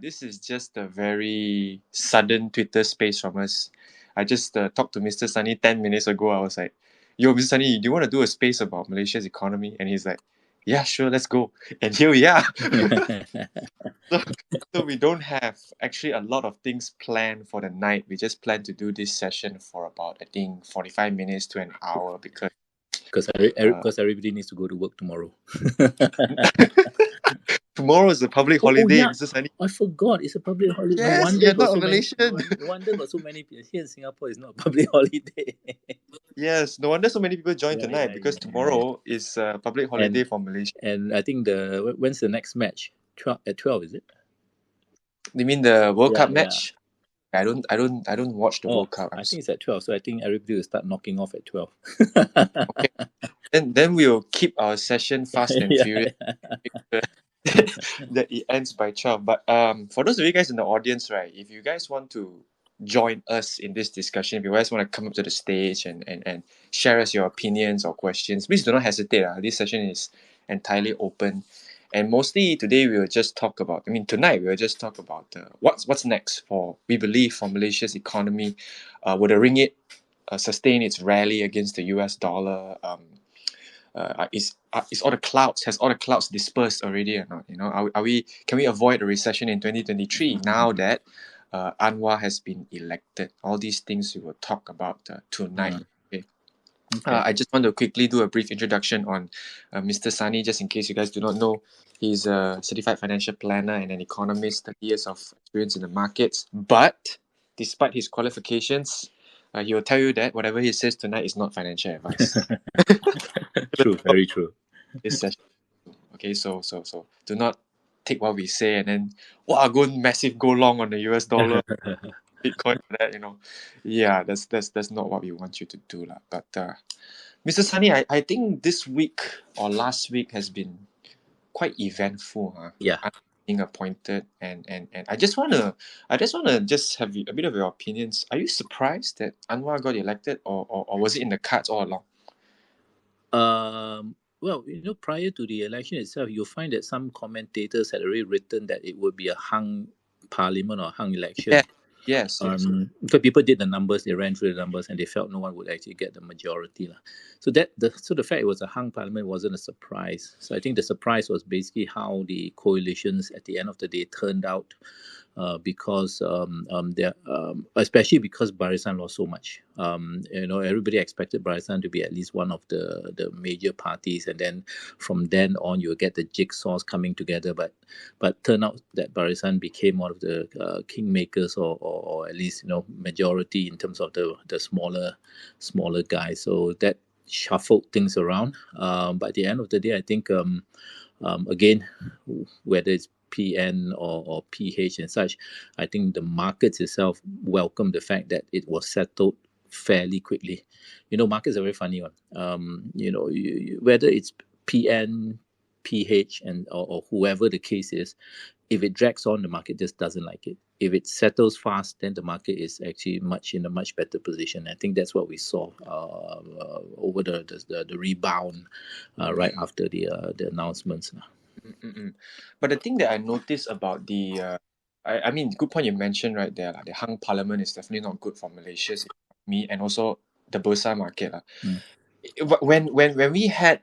This is just a very sudden Twitter space from us. I just talked to Mr. Sani 10 minutes ago. I was like, yo, Mr. Sani, do you want to do a space about Malaysia's economy? And he's like, yeah, sure, let's go. And here we are. so, so we don't have actually a lot of things planned for the night. We just plan to do this session for about, I think, 45 minutes to an hour because everybody needs to go to work tomorrow. tomorrow is a public holiday, yeah. Mr. Sani. I forgot. It's a public holiday. Yes, you're not a Malaysian. No wonder got so many people. Here in Singapore, it's not a public holiday. Yes, no wonder so many people join tonight because tomorrow is a public holiday for Malaysia. And I think when's the next match? 12, is it? You mean the World Cup match? I don't watch the World Cup. I think it's at 12, so I think everybody will start knocking off at 12. Okay. Then we'll keep our session fast and furious. That it ends by 12. But for those of you guys in the audience, right, if you guys want to join us in this discussion, if you guys want to come up to the stage and share us your opinions or questions, please do not hesitate. This session is entirely open. And mostly today we will just talk about, tonight we will just talk about what's next we believe for Malaysia's economy. Will the ringgit sustain its rally against the US dollar? Has all the clouds dispersed already or not? Can we avoid a recession in 2023 now that Anwar has been elected? All these things we will talk about tonight. Okay. I just want to quickly do a brief introduction on Mr. Sani, just in case you guys do not know. He's a certified financial planner and an economist, 30 years of experience in the markets. But despite his qualifications, he will tell you that whatever he says tonight is not financial advice. True, very true. This session. Okay, so do not take what we say and then go long on the US dollar, Bitcoin for that, Yeah, that's not what we want you to do. But Mr. Sani, I think this week or last week has been quite eventful. Yeah. I'm being appointed and I just wanna just have a bit of your opinions. Are you surprised that Anwar got elected or was it in the cards all along? Well, prior to the election itself, you'll find that some commentators had already written that it would be a hung parliament or hung election. Yes. Because people did the numbers, they ran through the numbers, and they felt no one would actually get the majority. So the fact it was a hung parliament wasn't a surprise. So I think the surprise was basically how the coalitions at the end of the day turned out. Because especially because Barisan lost so much. Everybody expected Barisan to be at least one of the major parties, and then from then on you'll get the jigsaws coming together. But turned out that Barisan became one of the kingmakers, or at least majority in terms of the smaller guys. So that shuffled things around. But at the end of the day, I think again, whether it's PN or PH and such, I think the markets itself welcome the fact that it was settled fairly quickly. Markets are very funny one. Whether it's PN, PH, or whoever the case is, if it drags on, the market just doesn't like it. If it settles fast, then the market is actually in a much better position. I think that's what we saw over the rebound right after the announcements. But the thing that I noticed about the good point you mentioned right there, the hung parliament is definitely not good for Malaysia's economy and also the Bursa market. When we had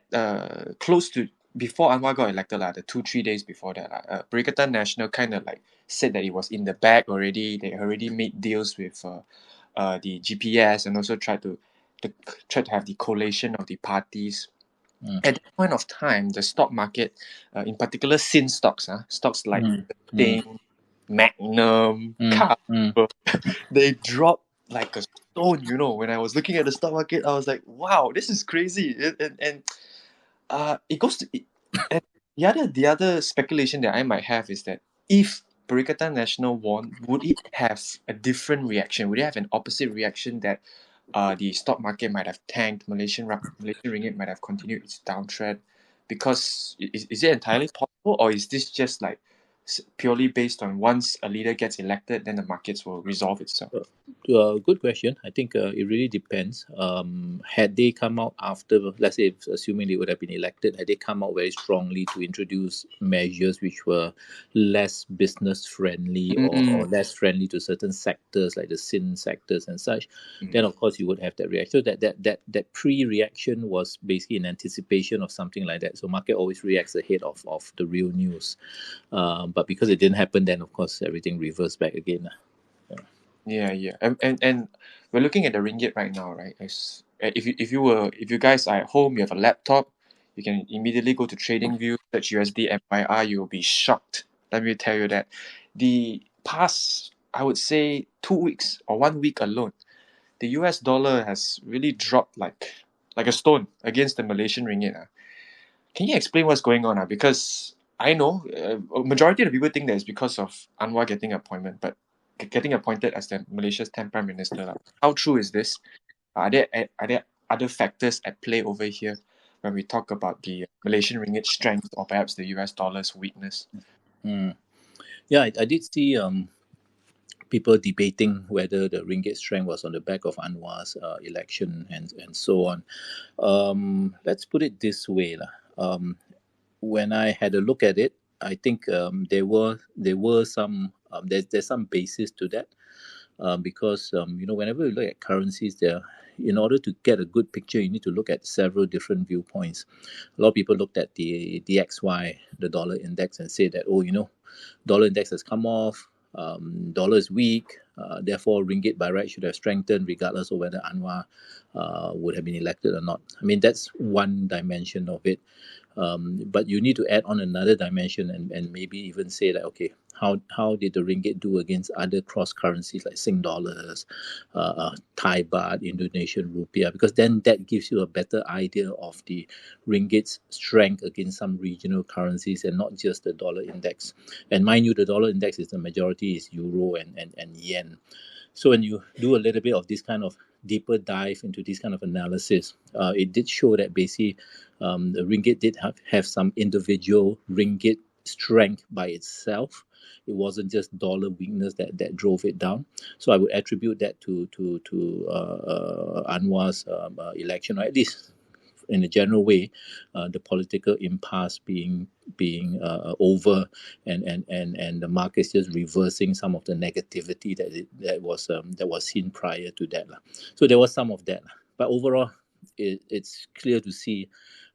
close to before Anwar got elected, the 2-3 days before that, Perikatan Nasional kind of said that it was in the bag already. They already made deals with the GPS and also tried to have the collation of the parties. At that point of time, the stock market, in particular sin stocks like Thing, Magnum, Carver, they dropped like a stone. When I was looking at the stock market, I was like, wow, this is crazy. And it goes to and the other speculation that I might have is that if Perikatan Nasional won, would it have a different reaction? Would it have an opposite reaction that the stock market might have tanked, Malaysian ringgit might have continued its downtrend? Because is it entirely possible, or is this just like purely based on once a leader gets elected, then the markets will resolve itself? Good question. I think it really depends. Had they come out after, let's say, assuming they would have been elected, had they come out very strongly to introduce measures which were less business friendly or less friendly to certain sectors like the sin sectors and such, then of course you would have that reaction. So that pre-reaction was basically in anticipation of something like that. So market always reacts ahead of the real news. But because it didn't happen, then of course everything reversed back again. Yeah. And we're looking at the ringgit right now, right? If you guys are at home, you have a laptop, you can immediately go to TradingView, search USD MYR, you will be shocked. Let me tell you that the past, I would say, 2 weeks or 1 week alone, the US dollar has really dropped like a stone against the Malaysian ringgit. Can you explain what's going on? Because I know a majority of the people think that it's because of Anwar getting getting appointed as the Malaysia's 10th Prime Minister. How true is this? Are there other factors at play over here when we talk about the Malaysian ringgit strength or perhaps the US dollar's weakness? Yeah, I did see people debating whether the ringgit strength was on the back of Anwar's election and so on. Let's put it this way. When I had a look at it, I think there were some there's some basis to that because whenever you look at currencies, in order to get a good picture, you need to look at several different viewpoints. A lot of people looked at the DXY, the dollar index, and say that dollar index has come off. Dollar is weak, therefore ringgit by right should have strengthened regardless of whether Anwar would have been elected or not. I mean, that's one dimension of it. But you need to add on another dimension and maybe even say that, okay, how did the ringgit do against other cross currencies like Sing dollars, Thai baht, Indonesian rupiah? Because then that gives you a better idea of the ringgit's strength against some regional currencies and not just the dollar index. And mind you, the dollar index is the majority is euro and yen. So when you do a little bit of this kind of deeper dive into this kind of analysis, it did show that basically the ringgit did have some individual ringgit strength by itself. It wasn't just dollar weakness that drove it down. So I would attribute that to Anwar's election, or at least in a general way, the political impasse being over, and the markets just reversing some of the negativity that was seen prior to that. So there was some of that, but overall, it's clear to see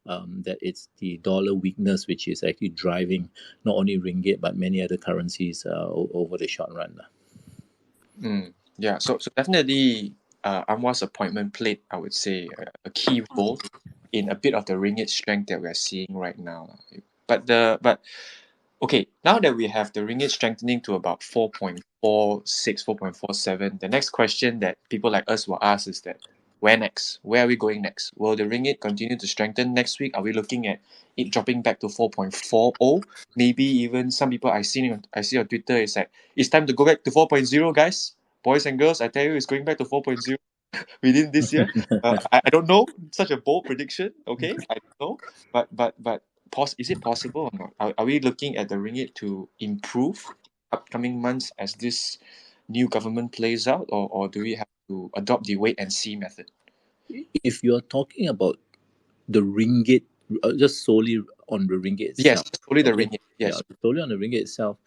that it's the dollar weakness which is actually driving not only ringgit but many other currencies over the short run. Yeah, so definitely Anwar's appointment played, I would say, a key role in a bit of the ringgit strength that we're seeing right now. But okay, now that we have the ringgit strengthening to about 4.46, 4.47, the next question that people like us will ask is that, where next? Where are we going next? Will the ringgit continue to strengthen next week? Are we looking at it dropping back to 4.40? Maybe even some people I see on Twitter is like, it's time to go back to 4.0, guys. Boys and girls, I tell you, it's going back to 4.0 within this year. I don't know, such a bold prediction. Okay, I don't know, but is it possible or not? Are we looking at the ringgit to improve upcoming months as this new government plays out, or do we have to adopt the wait and see method? If you're talking about the ringgit, just solely on the ringgit Yes, itself, solely the ringgit. Yes. Yeah, solely on the ringgit itself.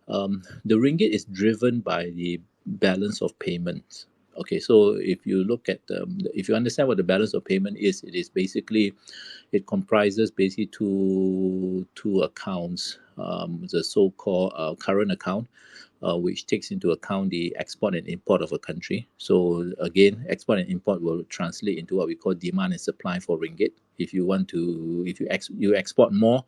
The ringgit is driven by the balance of payments. Okay, so if you look at if you understand what the balance of payment is, it comprises basically two accounts. The so-called current account, which takes into account the export and import of a country. So again, export and import will translate into what we call demand and supply for ringgit. If you export more,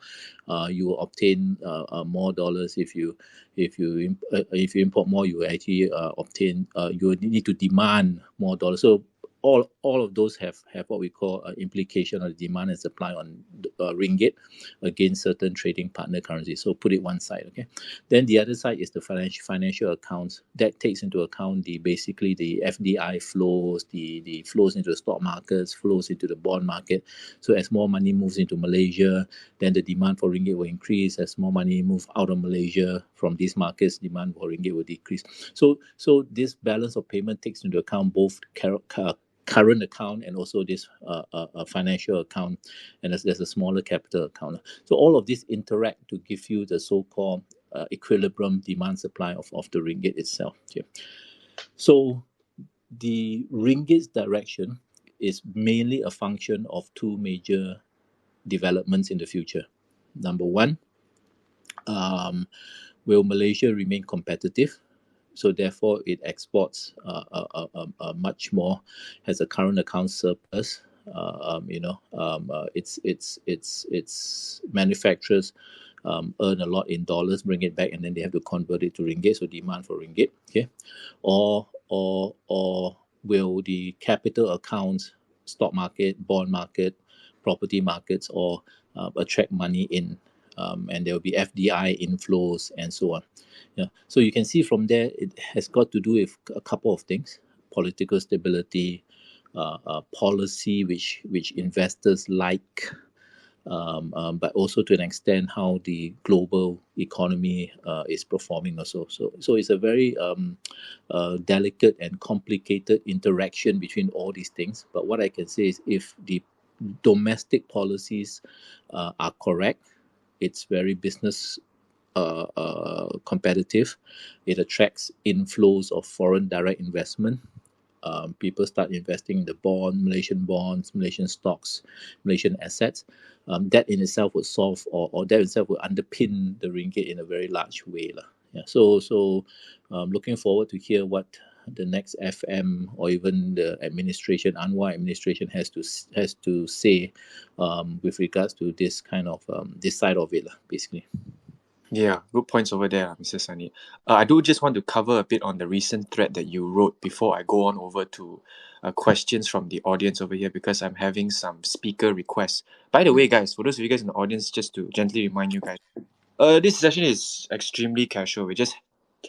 you will obtain more dollars. If you import more, you actually obtain you need to demand more dollars. So all of those have what we call implication of demand and supply on ringgit against certain trading partner currencies. So put it one side, okay. Then the other side is the financial accounts that takes into account basically the FDI flows, the flows into the stock markets, flows into the bond market. So as more money moves into Malaysia, then the demand for ringgit will increase. As more money move out of Malaysia from these markets, demand for ringgit will decrease. So this balance of payment takes into account both current account and also this financial account, and there's a smaller capital account. So all of these interact to give you the so-called equilibrium demand supply of the ringgit itself. Okay. So the ringgit's direction is mainly a function of two major developments in the future. Number one, will Malaysia remain competitive? So therefore, it exports much more, has a current account surplus. Its manufacturers earn a lot in dollars, bring it back, and then they have to convert it to ringgit. So demand for ringgit, okay, or will the capital accounts, stock market, bond market, property markets, or attract money in, and there will be FDI inflows and so on. Yeah. So you can see from there, it has got to do with a couple of things: political stability, policy which investors like, but also to an extent how the global economy is performing also. So it's a very delicate and complicated interaction between all these things. But what I can say is, if the domestic policies are correct, it's very business competitive. It attracts inflows of foreign direct investment. People start investing in the Malaysian bonds, Malaysian stocks, Malaysian assets. That in itself would solve, or that itself would underpin the ringgit in a very large way. Yeah. So looking forward to hear what the next FM or even the administration, Anwar administration, has to say with regards to this kind of this side of it, basically. Yeah, good points over there, Mr. Sani. I do just want to cover a bit on the recent thread that you wrote before I go on over to questions from the audience over here, because I'm having some speaker requests. By the way, guys, for those of you guys in the audience, just to gently remind you guys, this session is extremely casual. We're just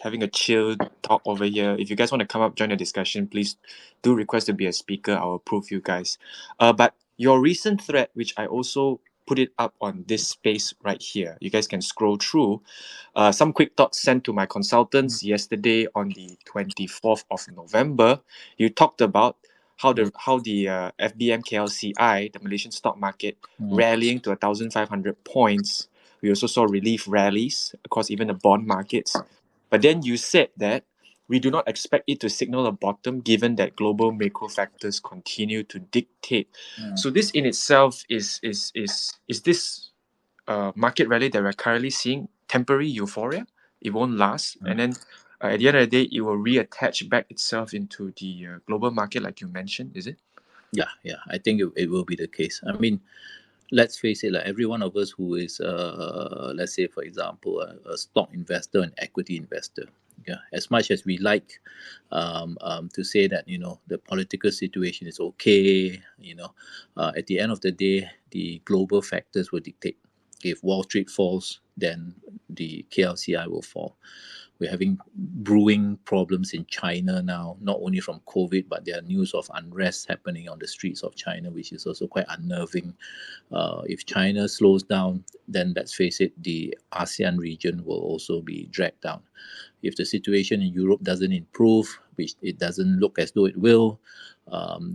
having a chill talk over here. If you guys want to come up, join the discussion, please do request to be a speaker. I'll approve you guys. But your recent thread, which I also put it up on this space right here, you guys can scroll through. Some quick thoughts sent to my consultants yesterday on the 24th of November. You talked about how the FBM KLCI, the Malaysian stock market, rallying to 1,500 points. We also saw relief rallies across even the bond markets. But then you said that we do not expect it to signal a bottom, given that global macro factors continue to dictate. So this in itself is this market rally that we're currently seeing temporary euphoria? It won't last, and then at the end of the day, it will reattach back itself into the global market, like you mentioned. Is it? Yeah. I think it will be the case. I mean, let's face it, like every one of us who is, let's say, for example, a stock investor, an equity investor, yeah, as much as we like to say that, the political situation is okay, at the end of the day, the global factors will dictate. If Wall Street falls, then the KLCI will fall. We're having brewing problems in China now, not only from COVID, but there are news of unrest happening on the streets of China, which is also quite unnerving. If China slows down, then let's face it, the ASEAN region will also be dragged down. If the situation in Europe doesn't improve, which it doesn't look as though it will,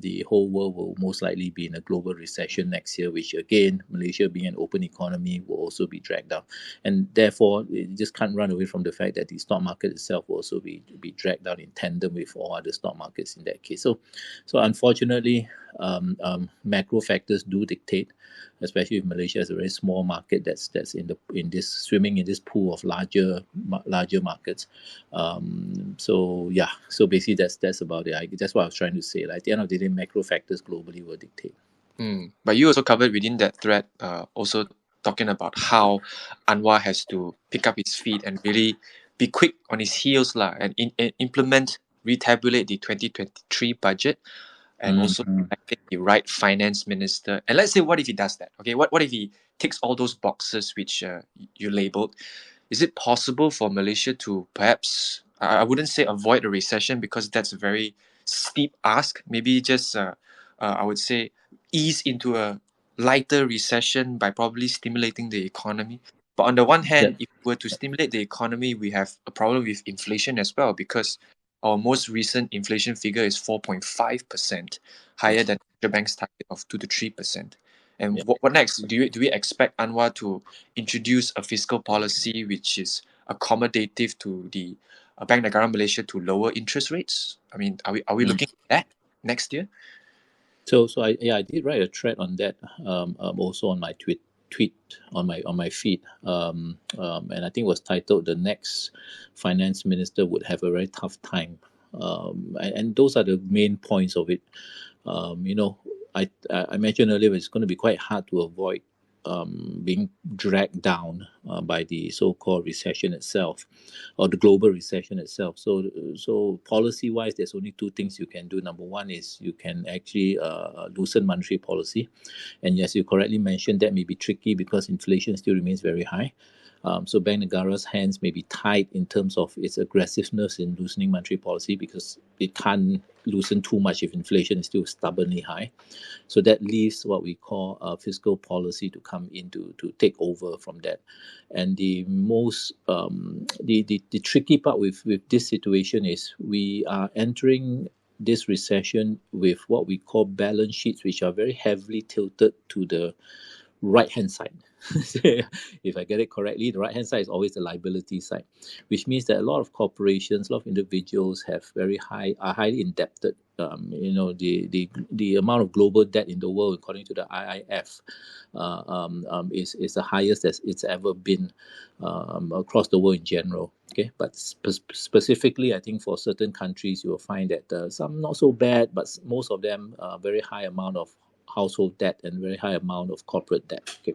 the whole world will most likely be in a global recession next year, which again, Malaysia being an open economy will also be dragged down. And therefore, you just can't run away from the fact that the stock market itself will also be dragged down in tandem with all other stock markets in that case. So unfortunately, macro factors do dictate, especially if Malaysia is a very small market that's swimming in this pool of larger markets. So basically that's about it. That's what I was trying to say. Like, at the end of the day, macro factors globally will dictate. But you also covered within that thread, also talking about how Anwar has to pick up his feet and really be quick on his heels and implement, retabulate the 2023 budget. and also electing the right finance minister. And let's say, what if he does that? Okay, what if he ticks all those boxes which you labeled? Is it possible for Malaysia to perhaps, I wouldn't say avoid a recession because that's a very steep ask, maybe just, I would say, ease into a lighter recession by probably stimulating the economy? But on the one hand, if we were to stimulate the economy, we have a problem with inflation as well, because our most recent inflation figure is 4.5%, higher than the bank's target of 2 to 3%. And what next? Do we expect Anwar to introduce a fiscal policy which is accommodative to the Bank Negara Malaysia to lower interest rates? I mean, are we looking at that next year? So I did write a thread on that also on my tweet on my feed, and I think it was titled "The Next Finance Minister Would Have a Very Tough Time," and those are the main points of it. I mentioned earlier it's going to be quite hard to avoid being dragged down by the so-called recession itself, or the global recession itself. So policy-wise, there's only two things you can do. Number one is you can actually loosen monetary policy, and yes, you correctly mentioned that may be tricky because inflation still remains very high. So Bank Negara's hands may be tied in terms of its aggressiveness in loosening monetary policy because it can't loosen too much if inflation is still stubbornly high. So that leaves what we call fiscal policy to come in to take over from that. And the most the tricky part with this situation is we are entering this recession with what we call balance sheets, which are very heavily tilted to the right hand side. If I get it correctly, the right hand side is always the liability side, which means that a lot of corporations, a lot of individuals are highly indebted. The amount of global debt in the world, according to the IIF, is the highest that it's ever been across the world in general. Okay, but specifically, I think for certain countries, you will find that some not so bad, but most of them very high amount of household debt and very high amount of corporate debt. Okay.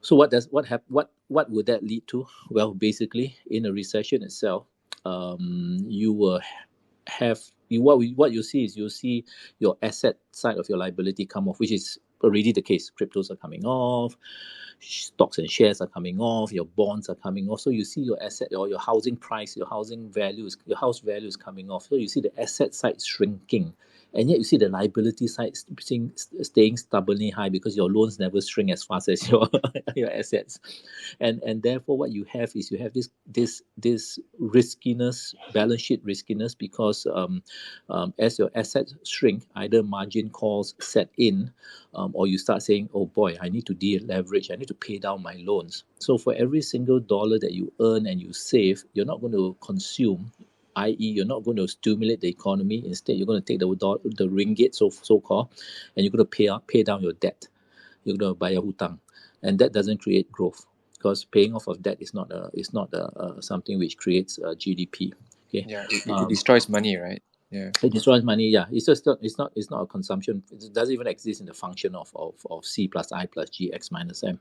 So what would that lead to? Well, basically, in a recession itself, you will have what you see is you'll see your asset side of your liability come off, which is already the case. Cryptos are coming off, stocks and shares are coming off, your bonds are coming off. So you see your asset or your housing price, your house value is coming off. So you see the asset side shrinking. And yet you see the liability side staying stubbornly high because your loans never shrink as fast as your assets, and therefore what you have is this riskiness, balance sheet riskiness, because as your assets shrink, either margin calls set in, or you start saying, oh boy, I need to deleverage, I need to pay down my loans. So for every single dollar that you earn and you save, you're not going to consume, i.e., you're not going to stimulate the economy. Instead, you're going to take the ringgit, so-called, and you're going to pay down your debt. You're going to buy a hutang, and that doesn't create growth because paying off of debt is not something which creates GDP. Okay? Yeah, it destroys money, right? Yeah, it destroys money. Yeah, it's just it's not a consumption. It doesn't even exist in the function of C plus I plus G X minus M.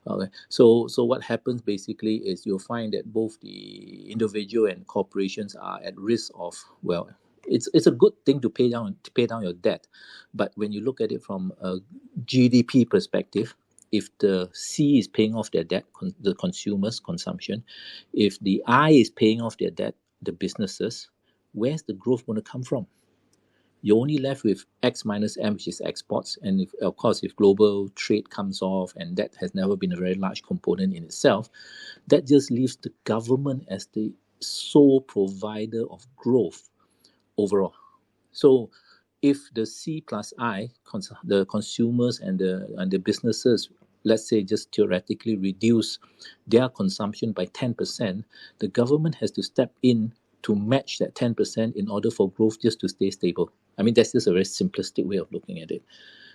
Okay, so what happens basically is you'll find that both the individual and corporations are at risk of, well, it's a good thing to pay down your debt, but when you look at it from a GDP perspective, if the C is paying off their debt, the consumers' consumption, if the I is paying off their debt, the businesses, where's the growth going to come from? You're only left with X minus M, which is exports. And if global trade comes off, and that has never been a very large component in itself, that just leaves the government as the sole provider of growth overall. So if the C plus I, the consumers and the businesses, let's say just theoretically reduce their consumption by 10%, the government has to step in to match that 10% in order for growth just to stay stable. I mean, that's just a very simplistic way of looking at it.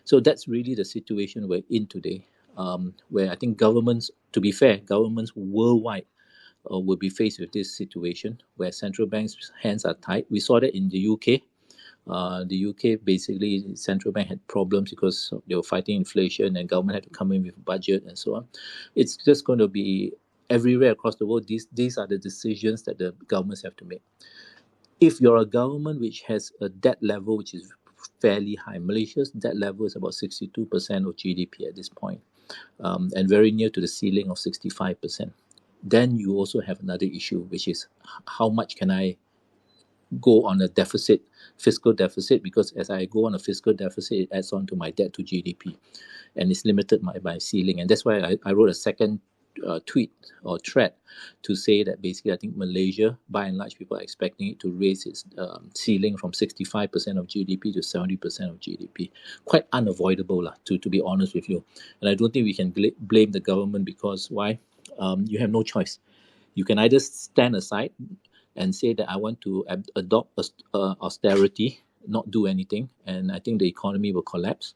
So that's really the situation we're in today, where I think governments, to be fair, governments worldwide will be faced with this situation where central banks' hands are tied. We saw that in the UK. The UK, basically, central bank had problems because they were fighting inflation and government had to come in with a budget and so on. It's just going to be everywhere across the world. These are the decisions that the governments have to make. If you're a government which has a debt level which is fairly high. Malaysia's debt level is about 62% of GDP at this point, and very near to the ceiling of 65%. Then you also have another issue, which is how much can I go on a fiscal deficit, because as I go on a fiscal deficit, it adds on to my debt to GDP, and it's limited by ceiling. And that's why I wrote a second tweet or thread to say that basically I think Malaysia, by and large, people are expecting it to raise its ceiling from 65% of GDP to 70% of GDP. Quite unavoidable, to be honest with you. And I don't think we can blame the government, because why? You have no choice. You can either stand aside and say that I want to adopt austerity, not do anything, and I think the economy will collapse.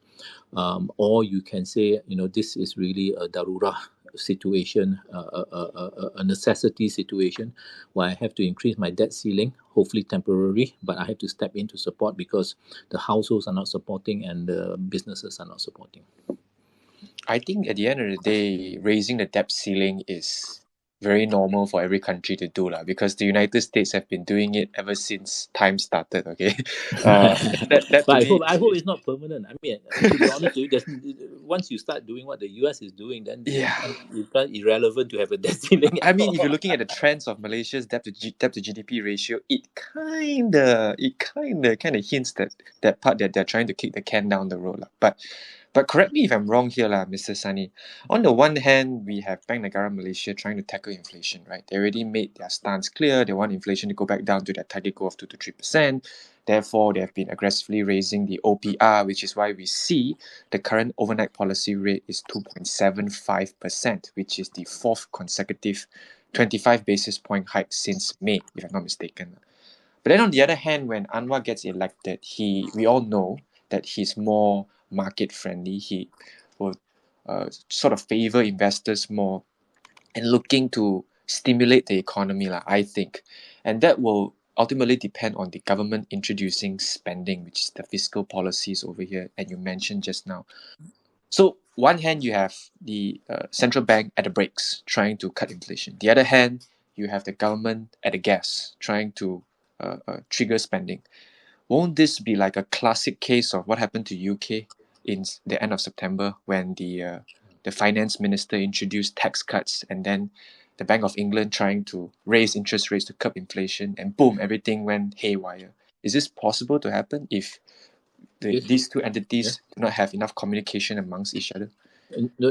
Or you can say, this is really a darurah situation, a necessity situation, where I have to increase my debt ceiling, hopefully temporary, but I have to step in to support because the households are not supporting and the businesses are not supporting. I think at the end of the day, raising the debt ceiling is very normal for every country to do, because the United States have been doing it ever since time started. Okay, that But to me, I hope it's not permanent. I mean, to be honest with you, once you start doing what the US is doing, then yeah. it's irrelevant to have a debt ceiling. I mean, if you're looking at the trends of Malaysia's debt to GDP ratio, it kind of hints that part that they're trying to kick the can down the road, But correct me if I'm wrong here, Mr. Sani. On the one hand, we have Bank Negara Malaysia trying to tackle inflation, right? They already made their stance clear. They want inflation to go back down to that target goal of 2 to 3%. Therefore, they have been aggressively raising the OPR, which is why we see the current overnight policy rate is 2.75%, which is the fourth consecutive 25 basis point hike since May, if I'm not mistaken. But then on the other hand, when Anwar gets elected, we all know that he's more market friendly. He will sort of favor investors more and looking to stimulate the economy, I think. And that will ultimately depend on the government introducing spending, which is the fiscal policies over here, and you mentioned just now. So one hand, you have the central bank at the brakes trying to cut inflation. The other hand, you have the government at the gas trying to trigger spending. Won't this be like a classic case of what happened to UK in the end of September when the finance minister introduced tax cuts, and then the Bank of England trying to raise interest rates to curb inflation, and boom, everything went haywire? Is this possible to happen if these two entities do not have enough communication amongst each other?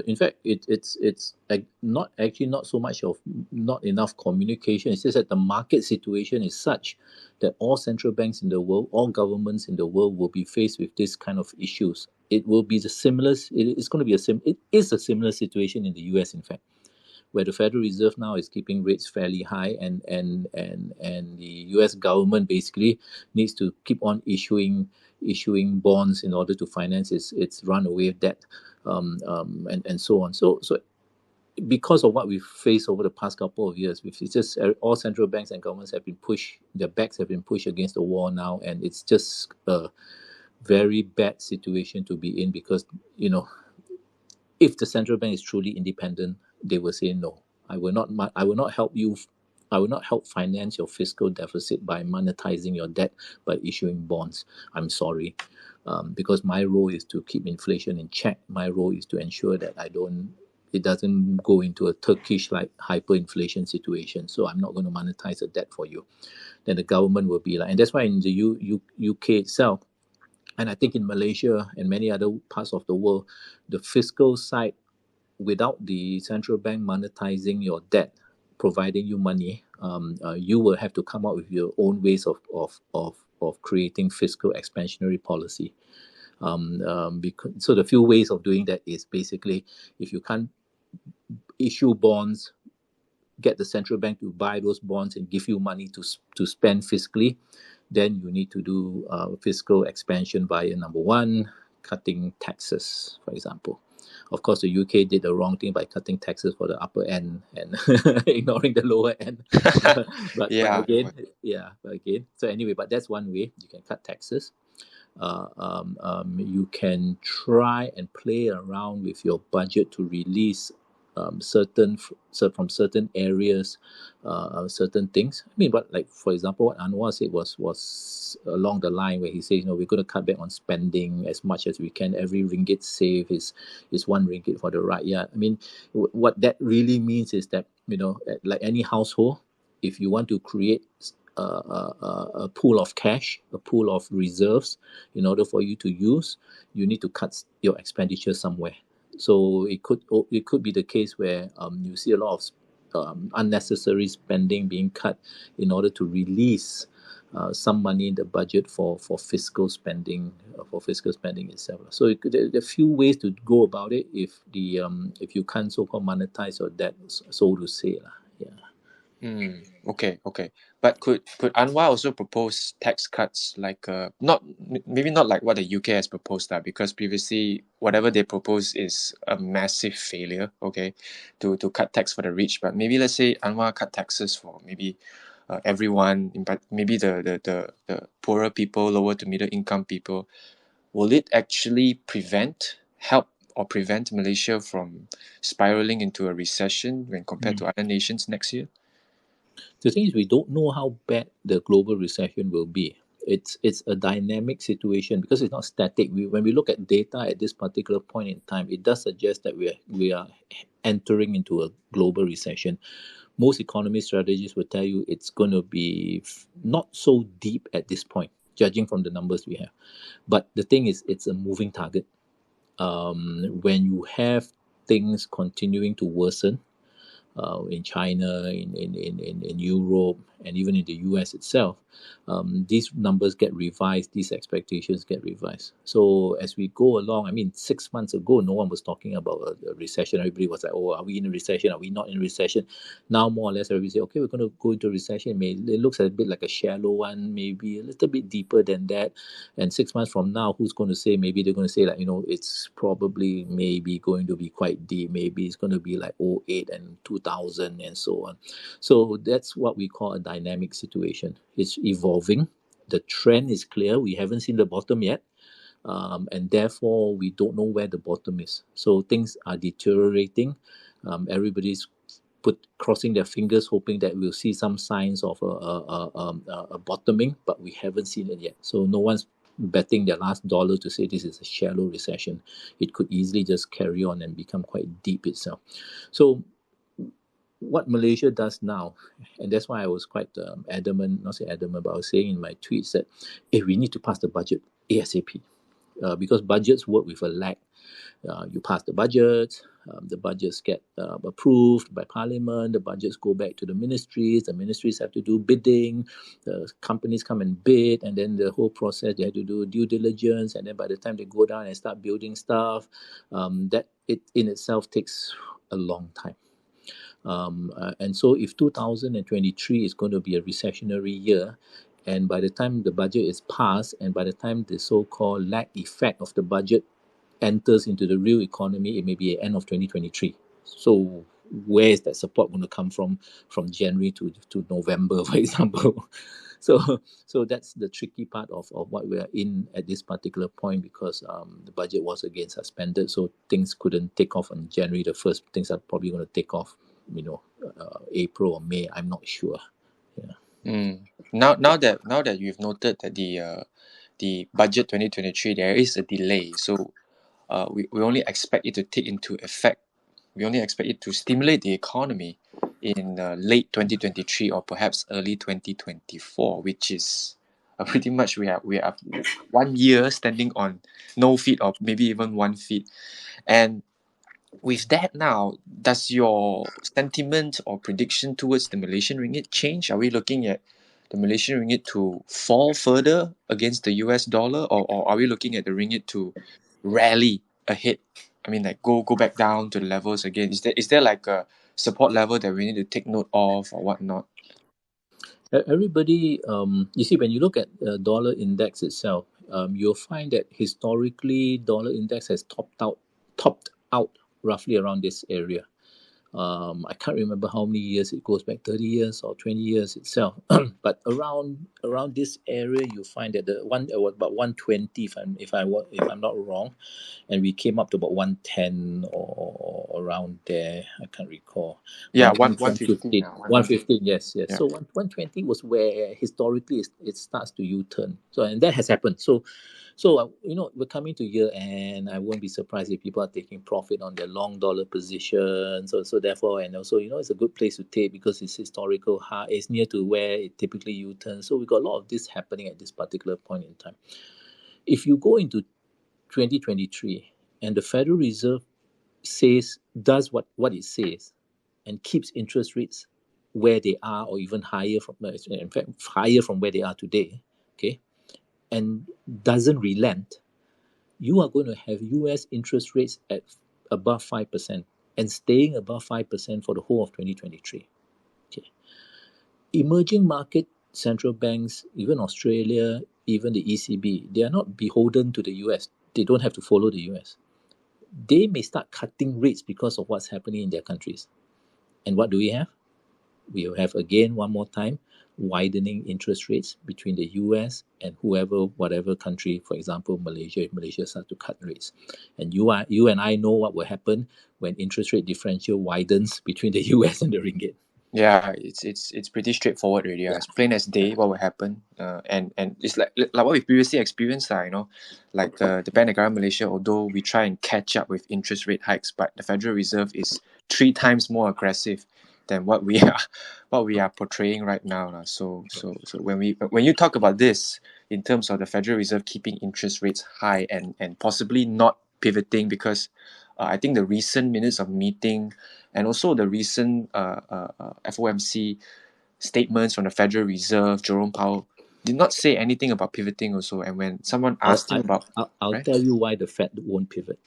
In fact, it's not so much of not enough communication. It's just that the market situation is such that all central banks in the world, all governments in the world will be faced with this kind of issues. It will be it is a similar situation in the US, in fact, where the Federal Reserve now is keeping rates fairly high, and the US government basically needs to keep on issuing bonds in order to finance its runaway debt, and so on. So because of what we've faced over the past couple of years, it's just all central banks and governments have been pushed, their backs have been pushed against the wall now, and it's just a very bad situation to be in, because if the central bank is truly independent, they will say no. I will not help you. I will not help finance your fiscal deficit by monetizing your debt by issuing bonds. I'm sorry, because my role is to keep inflation in check. My role is to ensure that it doesn't go into a Turkish-like hyperinflation situation. So I'm not going to monetize the debt for you. Then the government will be like, and that's why in the UK itself, and I think in Malaysia and many other parts of the world, the fiscal side, without the central bank monetizing your debt, providing you money, you will have to come up with your own ways of creating fiscal expansionary policy. So the few ways of doing that is basically, if you can't issue bonds, get the central bank to buy those bonds and give you money to spend fiscally, then you need to do fiscal expansion via, number one, cutting taxes, for example. Of course, the UK did the wrong thing by cutting taxes for the upper end and ignoring the lower end. But again, so anyway, but that's one way. You can cut taxes. You can try and play around with your budget to release from certain areas, certain things. I mean, but like for example, what Anwar said was along the line where he says, we're going to cut back on spending as much as we can. Every ringgit saved is 1 ringgit for the rakyat. I mean, what that really means is that like any household, if you want to create a pool of cash, a pool of reserves, in order for you to use, you need to cut your expenditure somewhere. So it could be the case where you see a lot of unnecessary spending being cut in order to release some money in the budget for fiscal spending itself. So there are a few ways to go about it if you can't so-called monetize your debt, so to say lah. Yeah. Okay. But could Anwar also propose tax cuts like maybe not like what the UK has proposed that, because previously whatever they propose is a massive failure, okay, to cut tax for the rich. But maybe let's say Anwar cut taxes for maybe everyone, but maybe the poorer people, lower to middle income people. Will it actually help or prevent Malaysia from spiraling into a recession when compared to other nations next year? The thing is, we don't know how bad the global recession will be. It's a dynamic situation because it's not static. When we look at data at this particular point in time, it does suggest that we are entering into a global recession. Most economy strategists will tell you it's going to be not so deep at this point, judging from the numbers we have. But the thing is, it's a moving target. When you have things continuing to worsen, in China, in Europe, and even in the US itself, these numbers get revised, these expectations get revised. So as we go along, I mean, 6 months ago, no one was talking about a recession. Everybody was like, oh, are we in a recession? Are we not in a recession? Now, more or less, everybody say, okay, we're going to go into a recession. It looks a bit like a shallow one, maybe a little bit deeper than that. And 6 months from now, who's going to say, maybe they're going to say, like, it's probably maybe going to be quite deep. Maybe it's going to be like 2008 and 2000 and so on. So that's what we call a dynamic situation. It's evolving. The trend is clear. We haven't seen the bottom yet. And therefore, we don't know where the bottom is. So things are deteriorating. Everybody's crossing their fingers, hoping that we'll see some signs of a bottoming, but we haven't seen it yet. So no one's betting their last dollar to say this is a shallow recession. It could easily just carry on and become quite deep itself. So what Malaysia does now, and that's why I was quite adamant, not say adamant, but I was saying in my tweets that we need to pass the budget ASAP, because budgets work with a lag. You pass the budget, the budgets get approved by Parliament, the budgets go back to the ministries have to do bidding, the companies come and bid, and then the whole process, they have to do due diligence, and then by the time they go down and start building stuff, that it in itself takes a long time. And so if 2023 is going to be a recessionary year, and by the time the budget is passed, and by the time the so-called lag effect of the budget enters into the real economy, it may be the end of 2023. So where is that support going to come from January to November, for example? So that's the tricky part of what we are in at this particular point, because the budget was again suspended, so things couldn't take off on January the 1st. Things are probably going to take off, April or May. I'm not sure. Yeah. Now that you've noted that the budget 2023, there is a delay, so we only expect it to take into effect. We only expect it to stimulate the economy in late 2023 or perhaps early 2024, which is pretty much we are 1 year standing on no feet, or maybe even 1 feet. And with that now, does your sentiment or prediction towards the Malaysian ringgit change? Are we looking at the Malaysian ringgit to fall further against the US dollar, or are we looking at the ringgit to rally ahead? I mean, like go back down to the levels again. Is there like a support level that we need to take note of or whatnot? Everybody, you see, when you look at dollar index itself, you'll find that historically dollar index has topped out roughly around this area. I can't remember how many years it goes back, 30 years or 20 years itself. But around this area, you find that the one was about 120, if I'm not wrong, and we came up to about 110 or around there. I can't recall. Yeah, 115, 115 now. 115, yes. Yeah. So 120 was where historically it starts to U-turn. So, and that has happened. So, we're coming to year end. I won't be surprised if people are taking profit on their long dollar positions. So therefore, and also, it's a good place to take because it's historical high. It's near to where it typically U-turns. So we got a lot of this happening at this particular point in time. If you go into 2023 and the Federal Reserve does what it says and keeps interest rates where they are or even higher in fact, higher from where they are today, okay, and doesn't relent, you are going to have US interest rates at above 5% and staying above 5% for the whole of 2023. Okay. Emerging market central banks, even Australia, even the ECB, they are not beholden to the US. They don't have to follow the US. They may start cutting rates because of what's happening in their countries. And what do we have? We will have again, one more time, widening interest rates between the US and whatever country, for example, Malaysia, if Malaysia starts to cut rates. And you and I know what will happen when interest rate differential widens between the US and the ringgit. Yeah, it's pretty straightforward already. It's plain as day what will happen. And it's like what we previously experienced, like the Bank Negara Malaysia, although we try and catch up with interest rate hikes, but the Federal Reserve is 3 times more aggressive than what we are portraying right now. So when you talk about this in terms of the Federal Reserve keeping interest rates high and possibly not pivoting, because I think the recent minutes of meeting and also the recent FOMC statements from the Federal Reserve, Jerome Powell, did not say anything about pivoting also. And when someone asked him about... I'll right? tell you why the Fed won't pivot.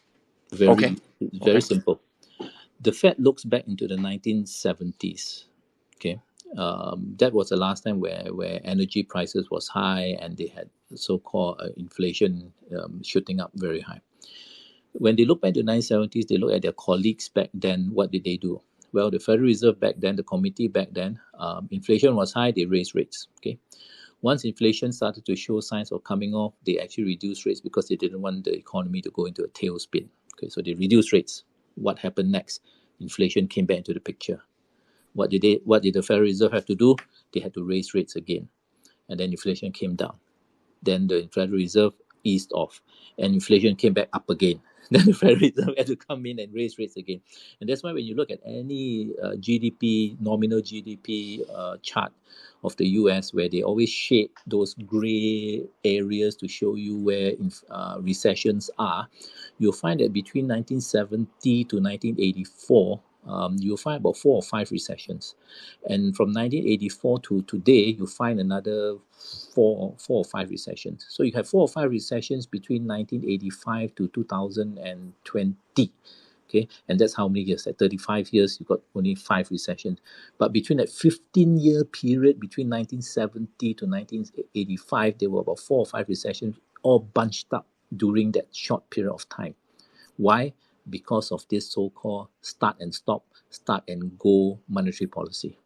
Okay. Very simple. The Fed looks back into the 1970s. Okay, that was the last time where energy prices was high and they had so-called inflation shooting up very high. When they look back to the 1970s, they look at their colleagues back then. What did they do? Well, the Federal Reserve back then, the committee back then, inflation was high, they raised rates. Okay, once inflation started to show signs of coming off, they actually reduced rates because they didn't want the economy to go into a tailspin. Okay, so they reduced rates. What happened next? Inflation came back into the picture. What did the Federal Reserve have to do? They had to raise rates again. And then inflation came down. Then the Federal Reserve eased off. And inflation came back up again. Then the Federal Reserve had to come in and raise rates again. And that's why when you look at any nominal GDP chart of the US, where they always shade those gray areas to show you where recessions are, you'll find that between 1970 to 1984, you'll find about 4 or 5 recessions. And from 1984 to today, you find another four or five recessions. So you have 4 or 5 recessions between 1985 to 2020. Okay, and that's how many years? At 35 years, you got only 5 recessions. But between that 15-year period, between 1970 to 1985, there were about 4 or 5 recessions, all bunched up during that short period of time. Why? Because of this so-called start and stop, start and go monetary policy.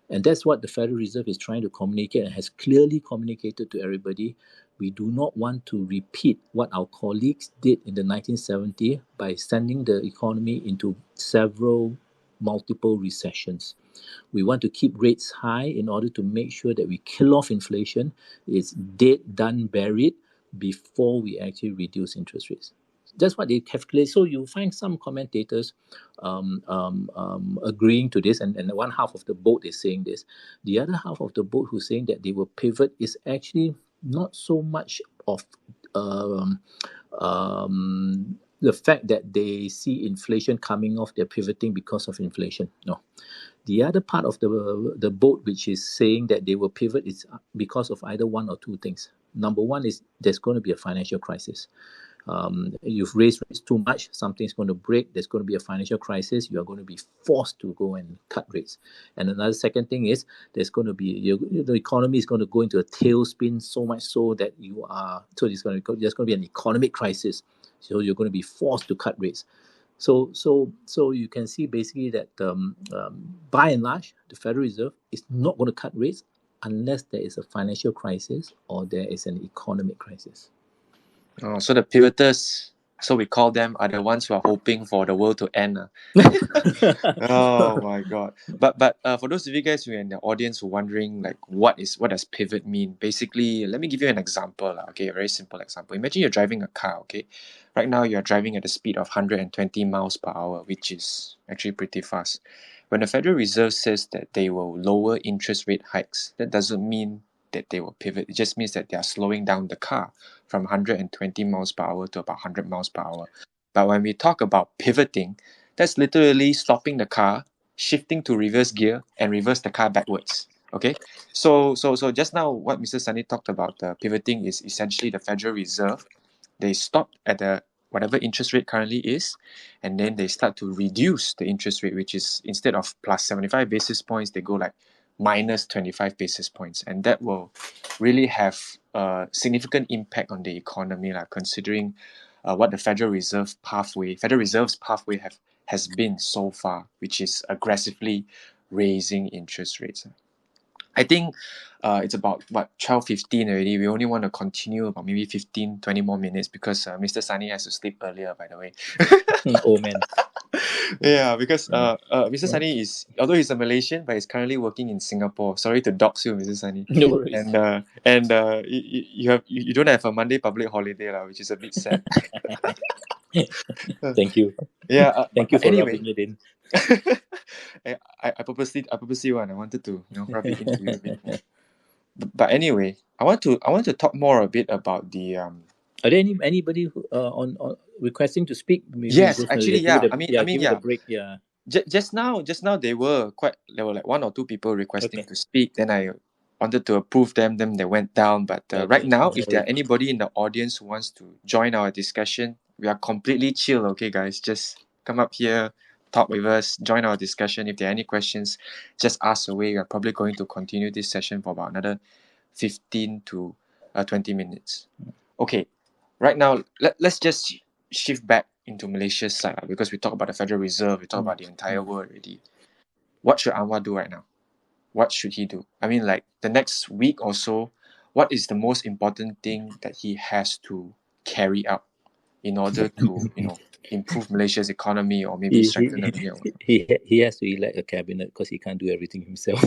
And that's what the Federal Reserve is trying to communicate and has clearly communicated to everybody. We do not want to repeat what our colleagues did in the 1970s by sending the economy into multiple recessions. We want to keep rates high in order to make sure that we kill off inflation. It's dead, done, buried before we actually reduce interest rates. That's what they calculate. So you find some commentators agreeing to this, and one half of the boat is saying this. The other half of the boat who's saying that they will pivot is actually not so much of the fact that they see inflation coming off, they're pivoting because of inflation. No. The other part of the boat which is saying that they will pivot is because of either one or two things. Number one is there's going to be a financial crisis. You've raised rates too much, something's going to break, there's going to be a financial crisis, you are going to be forced to go and cut rates. And another second thing is there's going to be, the economy is going to go into a tailspin, so much so that there's going to be an economic crisis. So you're going to be forced to cut rates. So you can see basically that by and large, the Federal Reserve is not going to cut rates unless there is a financial crisis or there is an economic crisis. Oh, so the pivoters, so we call them, are the ones who are hoping for the world to end. Oh my god! But for those of you guys who are in the audience who are wondering like what does pivot mean? Basically, let me give you an example. Okay, a very simple example. Imagine you're driving a car. Okay, right now you're driving at the speed of 120 miles per hour, which is actually pretty fast. When the Federal Reserve says that they will lower interest rate hikes, that doesn't mean that they will pivot. It just means that they are slowing down the car from 120 miles per hour to about 100 miles per hour. But when we talk about pivoting, that's literally stopping the car, shifting to reverse gear, and reverse the car backwards. Okay, so just now what Mr. Sani talked about, the pivoting is essentially the Federal Reserve. They stop at the whatever interest rate currently is, and then they start to reduce the interest rate, which is instead of plus 75 basis points, they go like minus 25 basis points, and that will really have a significant impact on the economy, considering what the Federal Reserve's pathway has been so far, which is aggressively raising interest rates. I think it's about 12:15 already. We only want to continue about maybe 15-20 more minutes because Mr. Sani has to sleep earlier, by the way. Oh man. Yeah, because Mr. Sani is, although he's a Malaysian, but he's currently working in Singapore. Sorry to dox you, Mr. Sani. No worries. And you don't have a Monday public holiday, which is a bit sad. Thank you. Yeah. Thank you but for anyway, rubbing it in. I purposely want. I wanted to rub it into you a bit. But anyway, I want to talk more a bit about the Are there anybody who, on requesting to speak? Maybe Yes, just, actually, give yeah. it I mean, give it a break. Yeah. Just now there were like one or two people requesting Okay. to speak. Then I wanted to approve them. Then they went down. But right Okay, now, no if there are worries. anybody in the audience who wants to join our discussion, we are completely chill. Okay, guys, just come up here, talk with us, join our discussion. If there are any questions, just ask away. We are probably going to continue this session for about another 15 to 20 minutes. Okay, right now let's just shift back into Malaysia's side, because we talk about the Federal Reserve, we talk about the entire world already. What should Anwar do right now? What should he do? I mean, like the next week or so, what is the most important thing that he has to carry out in order to improve Malaysia's economy or maybe strengthen the ringgit? He has to elect a cabinet because he can't do everything himself.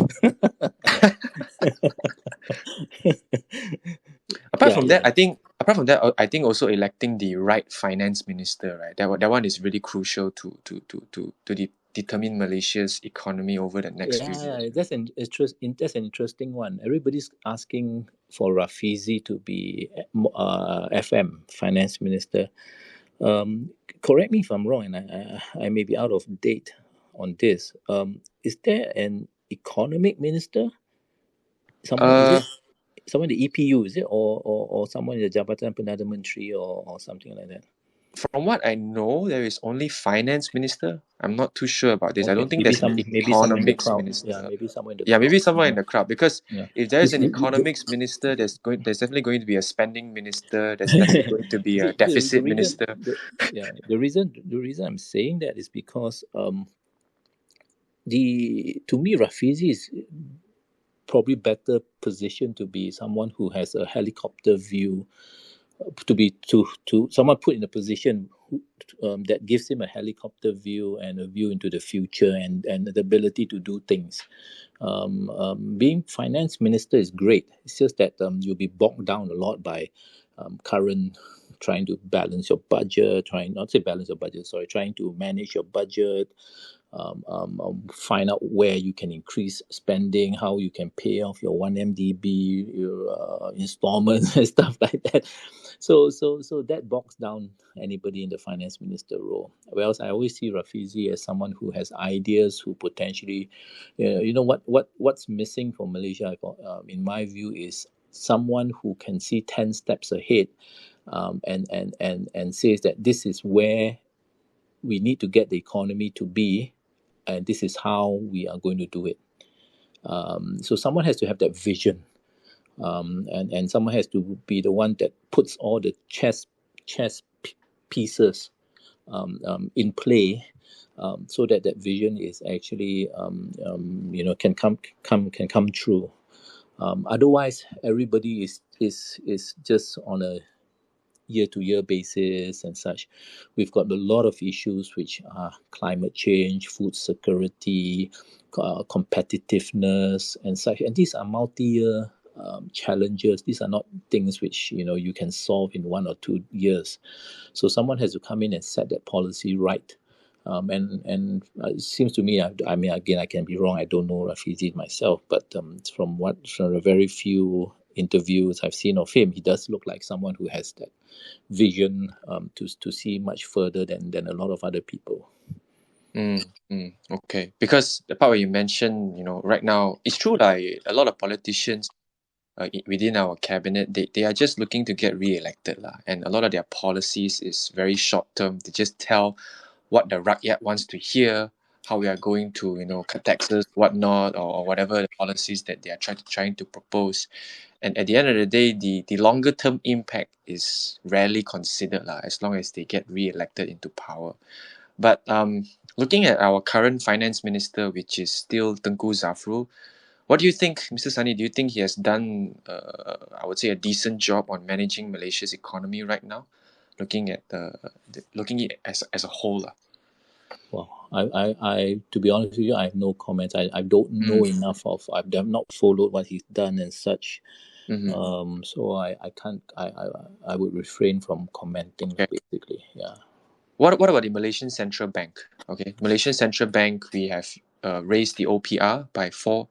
Apart from that, I think also electing the right finance minister, right? That one is really crucial to determine Malaysia's economy over the next few years. That's an interesting one. Everybody's asking for Rafizi to be FM finance minister. Correct me if I'm wrong, and I may be out of date on this. Is there an economic minister? Someone in the EPU, is it, or someone in the Jabatan Perdana Menteri or something like that? From what I know, there is only finance minister. I'm not too sure about this. I don't think Maybe there's an maybe someone in the economics crowd. minister. Yeah, maybe someone in the Yeah, crowd. maybe someone in the crowd, because Yeah. if there is an economics minister, there's definitely going to be a spending minister. There's definitely going to be a deficit minister. The reason I'm saying that is because to me Rafizi is probably better positioned to be someone who has a helicopter view, to someone put in a position that gives him a helicopter view and a view into the future and the ability to do things. Being finance minister is great. It's just that you'll be bogged down a lot by current trying to balance your budget, trying to manage your budget, find out where you can increase spending, how you can pay off your 1MDB, your installments and stuff like that. So that bogs down anybody in the finance minister role. Whereas I always see Rafizi as someone who has ideas, who potentially, what's missing for Malaysia, in my view, is someone who can see 10 steps ahead, and says that this is where we need to get the economy to be, and this is how we are going to do it. So someone has to have that vision, and someone has to be the one that puts all the chess pieces in play, so that that vision is actually can come true. Otherwise, everybody is just on a year-to-year basis and such. We've got a lot of issues which are climate change, food security, competitiveness and such. And these are multi-year challenges. These are not things which you can solve in 1 or 2 years. So someone has to come in and set that policy right. And it seems to me, I mean, again, I can be wrong. I don't know Rafizi myself, but from the very few interviews I've seen of him, he does look like someone who has that vision to see much further than a lot of other people. Okay, because the part where you mentioned, right now, it's true, like a lot of politicians within our cabinet, they are just looking to get re-elected, and a lot of their policies is very short term. They just tell what the rakyat wants to hear, how we are going to cut taxes, whatnot, or whatever the policies that they are trying to propose. And at the end of the day, the longer term impact is rarely considered, as long as they get re-elected into power. But looking at our current finance minister, which is still Tengku Zafrul, what do you think, Mr. Sani? Do you think he has done, I would say, a decent job on managing Malaysia's economy right now, looking at looking at it as a whole? Well, I to be honest with you, I have no comments. I don't know enough of. I've not followed what he's done and such. So I can't. I would refrain from commenting. Okay. Basically, yeah. What about the Malaysian Central Bank? Okay, Malaysian Central Bank, we have raised the OPR by four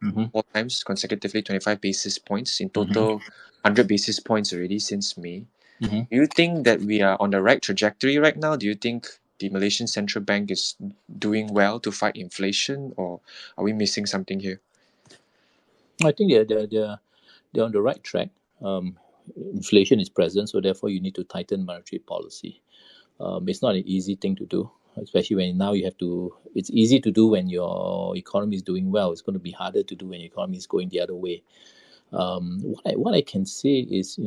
times consecutively, 25 basis points in total, 100 basis points already since May. Do you think that we are on the right trajectory right now? Do you think the Malaysian Central Bank is doing well to fight inflation, or are we missing something here? I think they're on the right track. Inflation is present, so therefore you need to tighten monetary policy. It's not an easy thing to do, especially when now you have to. It's easy to do when your economy is doing well. It's going to be harder to do when your economy is going the other way. What I can say is,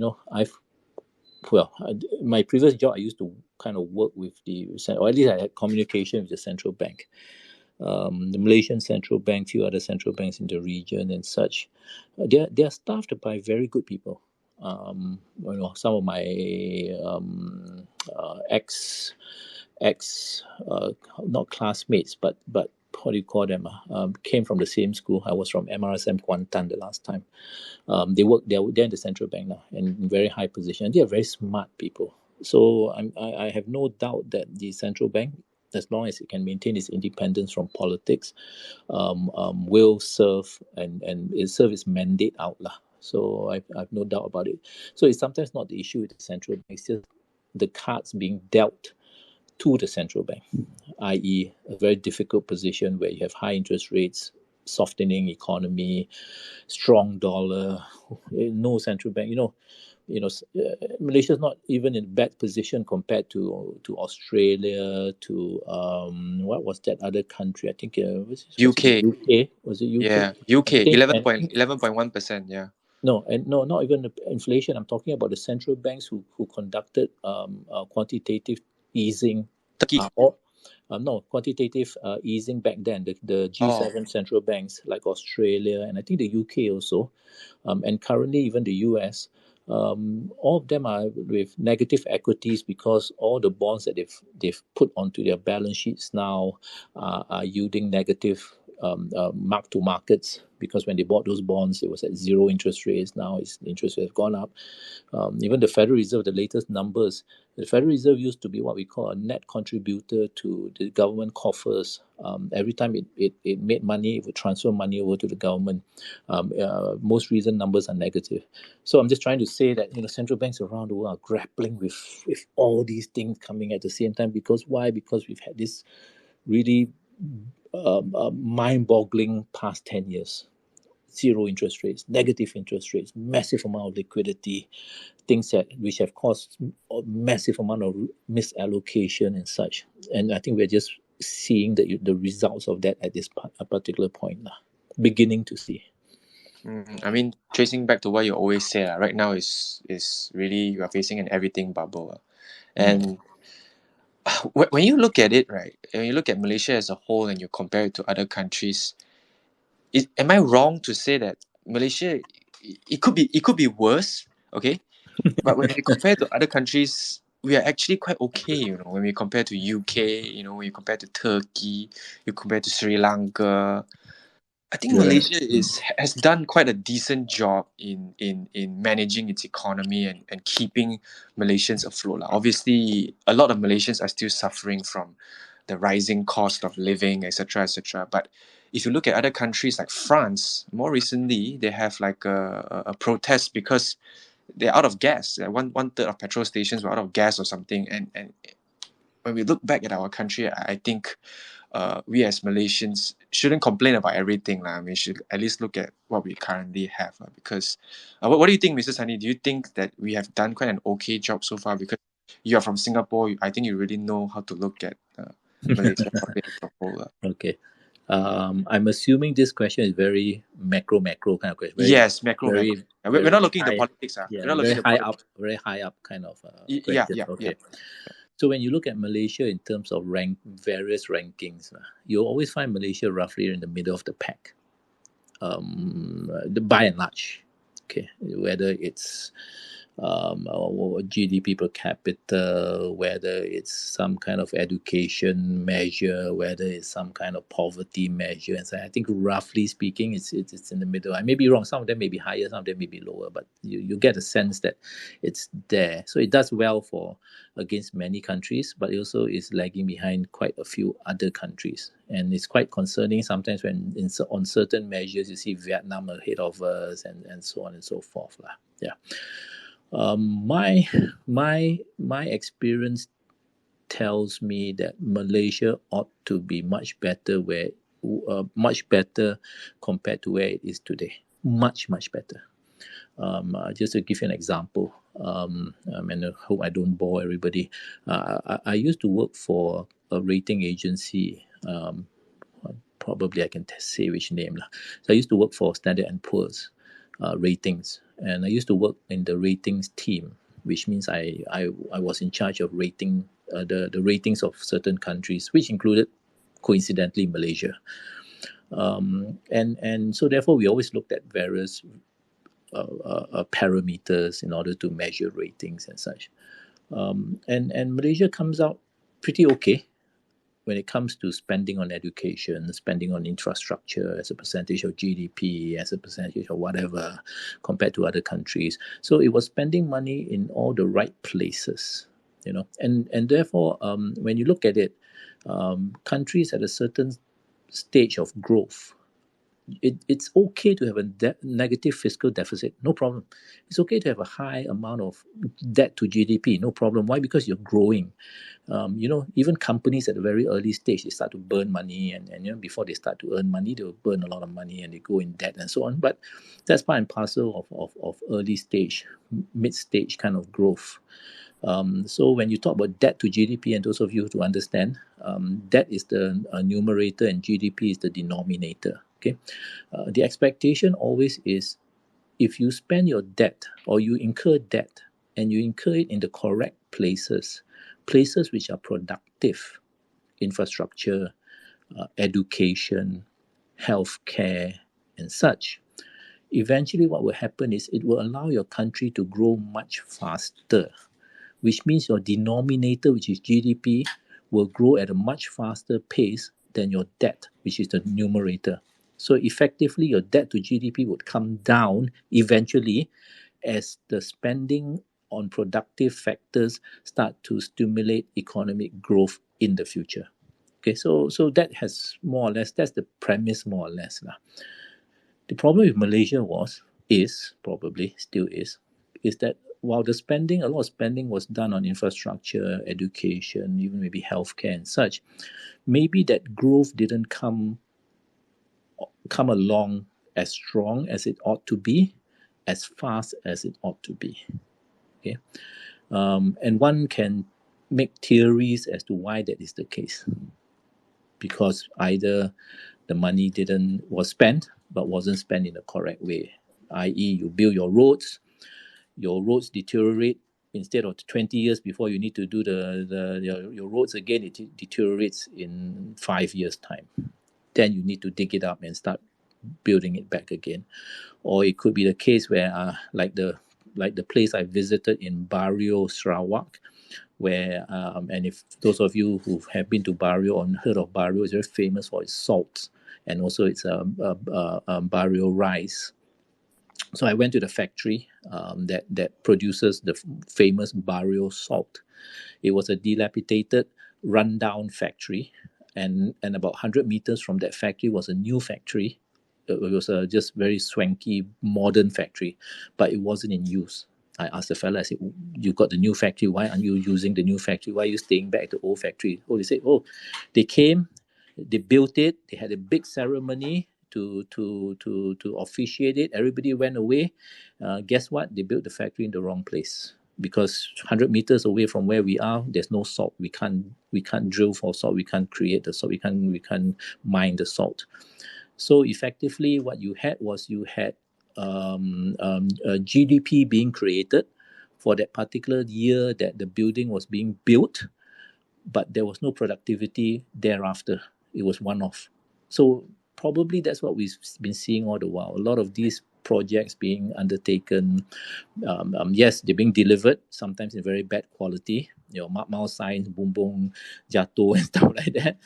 my previous job, I used to kind of work with or at least I had communication with the central bank. The Malaysian central bank, few other central banks in the region and such. They are staffed by very good people. Some of my not classmates, but what do you call them? Came from the same school. I was from MRSM Kuantan the last time. They're in the central bank now and in very high position. They are very smart people. So I have no doubt that the central bank, as long as it can maintain its independence from politics, will serve and it serve its mandate out lah. So I've no doubt about it. So it's sometimes not the issue with the central bank, it's just the cards being dealt to the central bank, i.e. a very difficult position where you have high interest rates, softening economy, strong dollar, no central bank. Malaysia is not even in a bad position compared to Australia, to what was that other country? I think UK. Was it UK? Yeah, UK 11.1%. Yeah. No, not even the inflation. I'm talking about the central banks who conducted quantitative easing. Turkey. Quantitative easing back then. The G7 central banks like Australia and I think the UK also, and currently even the US. All of them are with negative equities because all the bonds that they've put onto their balance sheets now are yielding negative mark to markets, because when they bought those bonds it was at zero interest rates. Now the interest rates have gone up. Even the Federal Reserve, the latest numbers, the Federal Reserve used to be what we call a net contributor to the government coffers. Every time it made money, it would transfer money over to the government. Most recent numbers are negative. So I'm just trying to say that central banks around the world are grappling with all these things coming at the same time. Because why? Because we've had this really mind-boggling past 10 years. Zero interest rates, negative interest rates, massive amount of liquidity, things which have caused a massive amount of misallocation and such. And I think we're just seeing the results of that at this particular point now, beginning to see. I mean, tracing back to what you always say, right now is really you are facing an everything bubble, and when you look at it, right, when you look at Malaysia as a whole and you compare it to other countries, am I wrong to say that Malaysia, it could be worse, okay? But when we compare to other countries, we are actually quite okay, when we compare to UK, when you compare to Turkey, you compare to Sri Lanka. I think Yeah. Malaysia has done quite a decent job in managing its economy and keeping Malaysians afloat lah. Obviously, a lot of Malaysians are still suffering from the rising cost of living, etc., etc. But if you look at other countries like France, more recently they have like a protest because they're out of gas. One third of petrol stations were out of gas or something. And when we look back at our country, I think we as Malaysians shouldn't complain about everything. We should at least look at what we currently have. Because what do you think, Mr. Sani? Do you think that we have done quite an okay job so far? Because you are from Singapore, I think you really know how to look at Malaysia probably as a whole. Okay. I'm assuming this question is very macro kind of question. Yes, macro. Very, We're not very looking into high. politics. We're Yeah, not looking into politics. very high up kind of Yeah, question. yeah, yeah. Okay. So when you look at Malaysia in terms of various rankings, you always find Malaysia roughly in the middle of the pack. By and large, okay, whether it's GDP per capita, whether it's some kind of education measure, whether it's some kind of poverty measure, and so I think roughly speaking, it's in the middle. I may be wrong. Some of them may be higher, some of them may be lower, but you get a sense that it's there. So it does well for against many countries, but it also is lagging behind quite a few other countries, and it's quite concerning sometimes when on certain measures you see Vietnam ahead of us, and so on and so forth, lah. Yeah. My experience tells me that Malaysia ought to be much better much better compared to where it is today. Much better. Just to give you an example, and I hope I don't bore everybody. I used to work for a rating agency. Probably I can say which name lah. So I used to work for Standard and Poor's ratings, and I used to work in the ratings team, which means I was in charge of rating the ratings of certain countries, which included coincidentally Malaysia. And so therefore we always looked at various parameters in order to measure ratings and such. And Malaysia comes out pretty okay when it comes to spending on education, spending on infrastructure as a percentage of GDP, as a percentage of whatever, compared to other countries. So it was spending money in all the right places, and therefore, when you look at it, countries at a certain stage of growth, it's okay to have a negative fiscal deficit, no problem. It's okay to have a high amount of debt to GDP, no problem. Why? Because you're growing. Even companies at a very early stage, they start to burn money, and before they start to earn money, they will burn a lot of money and they go in debt and so on. But that's part and parcel of early stage, mid stage kind of growth. So when you talk about debt to GDP, and those of you to understand, debt is the numerator and GDP is the denominator. Okay, the expectation always is if you spend your debt or you incur debt and you incur it in the correct places which are productive, infrastructure, education, healthcare, and such, eventually what will happen is it will allow your country to grow much faster, which means your denominator, which is GDP, will grow at a much faster pace than your debt, which is the numerator. So effectively, your debt to GDP would come down eventually as the spending on productive factors start to stimulate economic growth in the future. Okay, so that has more or less, that's the premise more or less. The problem with Malaysia still is that while a lot of spending was done on infrastructure, education, even maybe healthcare and such, maybe that growth didn't come along as strong as it ought to be, as fast as it ought to be. Okay, and one can make theories as to why that is the case, because either the money was spent but wasn't spent in the correct way, i.e. you build your roads deteriorate, instead of 20 years before you need to do your roads again, it deteriorates in 5 years' time. Then you need to dig it up and start building it back again. Or it could be the case where like the place I visited in Barrio, Sarawak, where and if those of you who have been to Barrio or heard of Barrio, it's very famous for its salt, and also it's Barrio rice. So I went to the factory that produces the famous Barrio salt. It was a dilapidated, rundown factory, and about 100 meters from that factory was a new factory. It was a just very swanky, modern factory, but it wasn't in use. I asked the fella, I said, you got the new factory, why aren't you using the new factory? Why are you staying back at the old factory? Oh, they said, they came, they built it, they had a big ceremony to officiate it. Everybody went away. Guess what? They built the factory in the wrong place, because 100 meters away from where we are, there's no salt. We can't drill for salt. We can't create the salt. We can't mine the salt. So effectively, what you had was a GDP being created for that particular year that the building was being built, but there was no productivity thereafter. It was one-off. So probably that's what we've been seeing all the while. A lot of these projects being undertaken, yes, they're being delivered, sometimes in very bad quality, mau signs, boom boom, jatuh and stuff like that,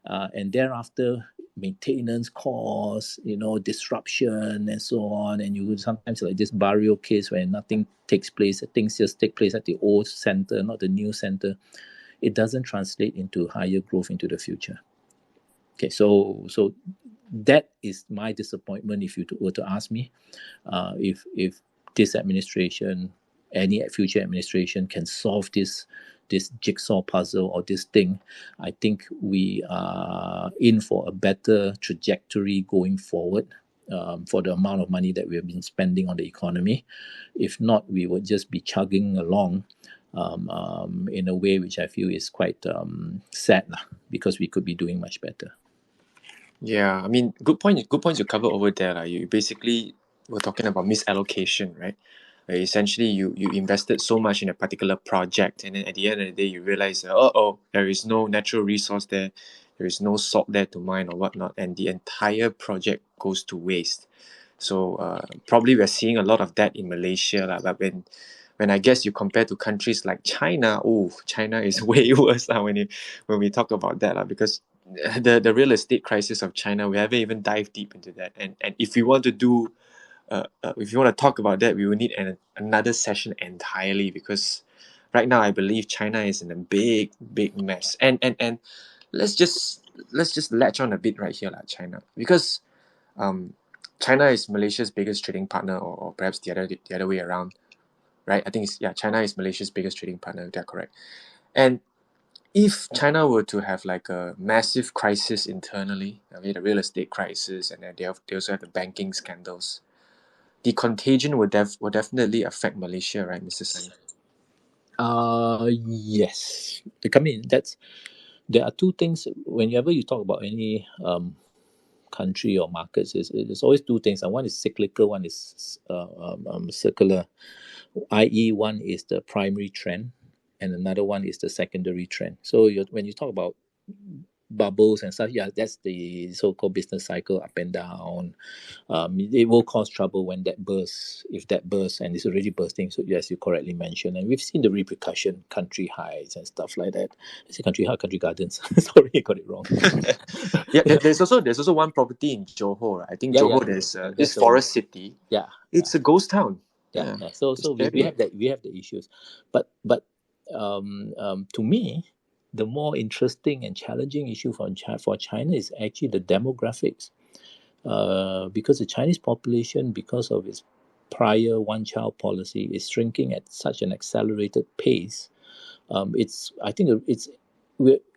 and thereafter maintenance costs, disruption and so on. And you would sometimes, like this Barrio case where nothing takes place, things just take place at the old center, not the new center. It doesn't translate into higher growth into the future. Okay, so that is my disappointment. If you were to ask me, if this administration, any future administration, can solve this jigsaw puzzle or this thing, I think we are in for a better trajectory going forward, for the amount of money that we have been spending on the economy. If not, we would just be chugging along in a way which I feel is quite sad, because we could be doing much better. Yeah, I mean, good points you covered over there. You basically were talking about misallocation, right? Essentially, you invested so much in a particular project, and then at the end of the day, you realize, there is no natural resource there, there is no salt there to mine or whatnot, and the entire project goes to waste. So probably we're seeing a lot of that in Malaysia, but when I guess you compare to countries like China, China is way worse now when we talk about that, because the real estate crisis of China, we haven't even dived deep into that. And if we want to do, if you want to talk about that, we will need another session entirely, because right now I believe China is in a big mess. And let's just latch on a bit right here, China, because China is Malaysia's biggest trading partner, or perhaps the other way around, right? I think China is Malaysia's biggest trading partner, if they're correct. And if China were to have like a massive crisis internally, I mean the real estate crisis, and then they also have the banking scandals, the contagion will definitely affect Malaysia, right, Mr. Sani? Yes. I mean, there are two things whenever you talk about any country or markets. There's always two things, and one is cyclical, one is circular, i.e. one is the primary trend and another one is the secondary trend. So when you talk about bubbles and stuff, that's the so-called business cycle, up and down. It will cause trouble when that bursts, if that bursts, and it's already bursting. So yes, you correctly mentioned, and we've seen the repercussion, country highs and stuff like that. I say country high, country gardens. Sorry, I got it wrong. There's also one property in Johor. I think Johor, there's this forest city. It's a ghost town. So we have the issues, but to me, the more interesting and challenging issue for China is actually the demographics, because the Chinese population, because of its prior one-child policy, is shrinking at such an accelerated pace. If